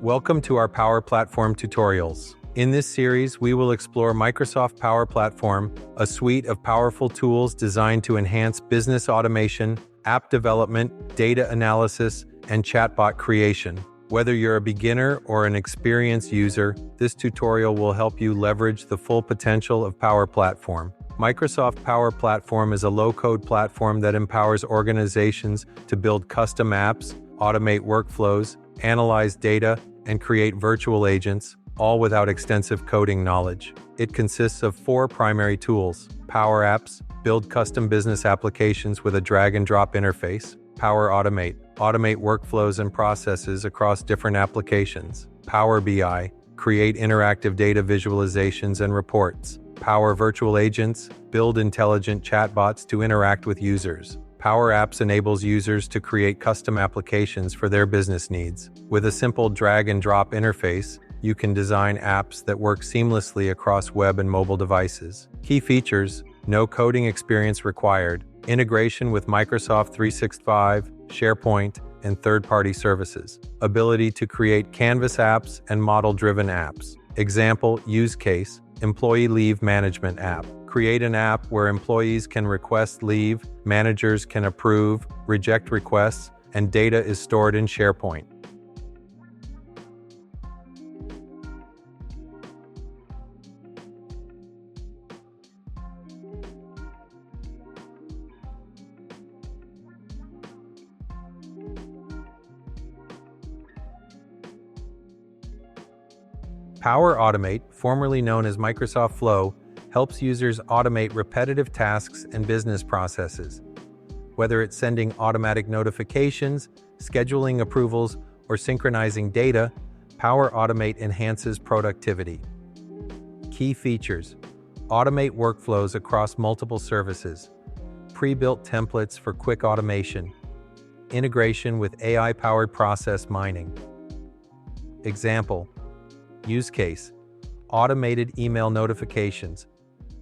Welcome to our Power Platform tutorials. In this series, we will explore Microsoft Power Platform, a suite of powerful tools designed to enhance business automation, app development, data analysis, and chatbot creation. Whether you're a beginner or an experienced user, this tutorial will help you leverage the full potential of Power Platform. Microsoft Power Platform is a low-code platform that empowers organizations to build custom apps, automate workflows, analyze data, and create virtual agents, all without extensive coding knowledge. It consists of 4 primary tools: Power Apps, build custom business applications with a drag-and-drop interface; Power Automate, automate workflows and processes across different applications; Power BI, create interactive data visualizations and reports; Power Virtual Agents, build intelligent chatbots to interact with users. Power Apps enables users to create custom applications for their business needs. With a simple drag-and-drop interface, you can design apps that work seamlessly across web and mobile devices. Key features: no coding experience required, integration with Microsoft 365, SharePoint, and third-party services, ability to create Canvas apps and model-driven apps. Example use case: employee leave management app. Create an app where employees can request leave, managers can approve, reject requests, and data is stored in SharePoint. Power Automate, formerly known as Microsoft Flow, helps users automate repetitive tasks and business processes. Whether it's sending automatic notifications, scheduling approvals, or synchronizing data, Power Automate enhances productivity. Key features: automate workflows across multiple services, pre-built templates for quick automation, integration with AI-powered process mining. Example use case: automated email notifications.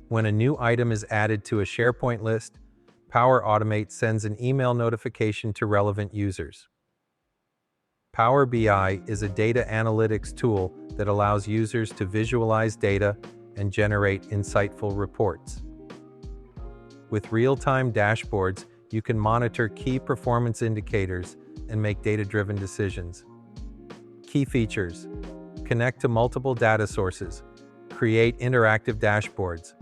When a new item is added to a SharePoint list, Power Automate sends an email notification to relevant users. Power BI is a data analytics tool that allows users to visualize data and generate insightful reports. With real-time dashboards, you can monitor key performance indicators and make data-driven decisions. Key features: connect to multiple data sources, create interactive dashboards,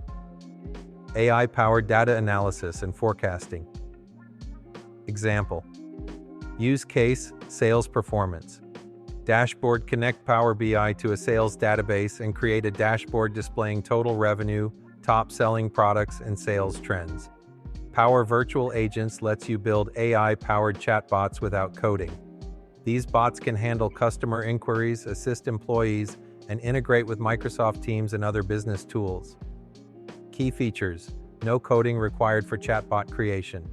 AI-powered data analysis and forecasting. Example use case: sales performance. Dashboard: connect Power BI to a sales database and create a dashboard displaying total revenue, top-selling products, and sales trends. Power Virtual Agents lets you build AI-powered chatbots without coding. These bots can handle customer inquiries, assist employees, and integrate with Microsoft Teams and other business tools. Key features: no coding required for chatbot creation,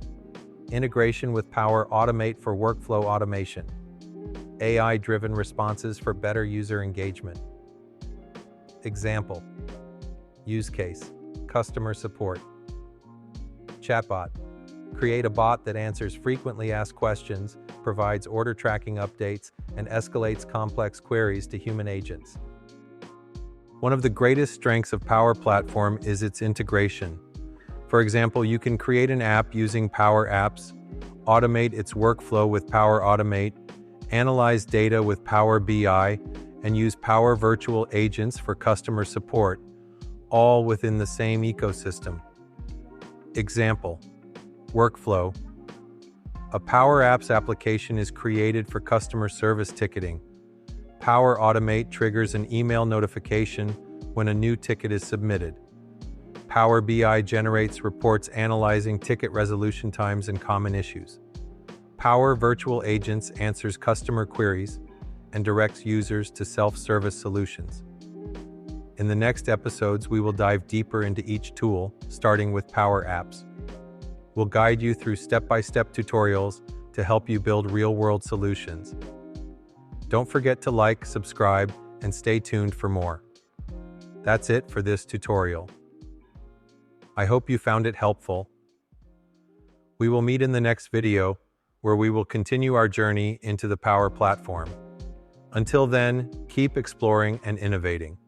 integration with Power Automate for workflow automation, AI-driven responses for better user engagement. Example use case: customer support. Chatbot: create a bot that answers frequently asked questions, provides order tracking updates, and escalates complex queries to human agents. One of the greatest strengths of Power Platform is its integration. For example, you can create an app using Power Apps, automate its workflow with Power Automate, analyze data with Power BI, and use Power Virtual Agents for customer support, all within the same ecosystem. Example workflow: a Power Apps application is created for customer service ticketing. Power Automate triggers an email notification when a new ticket is submitted. Power BI generates reports analyzing ticket resolution times and common issues. Power Virtual Agents answers customer queries and directs users to self-service solutions. In the next episodes, we will dive deeper into each tool, starting with Power Apps. We'll guide you through step-by-step tutorials to help you build real-world solutions. Don't forget to like, subscribe, and stay tuned for more. That's it for this tutorial. I hope you found it helpful. We will meet in the next video, where we will continue our journey into the Power Platform. Until then, keep exploring and innovating.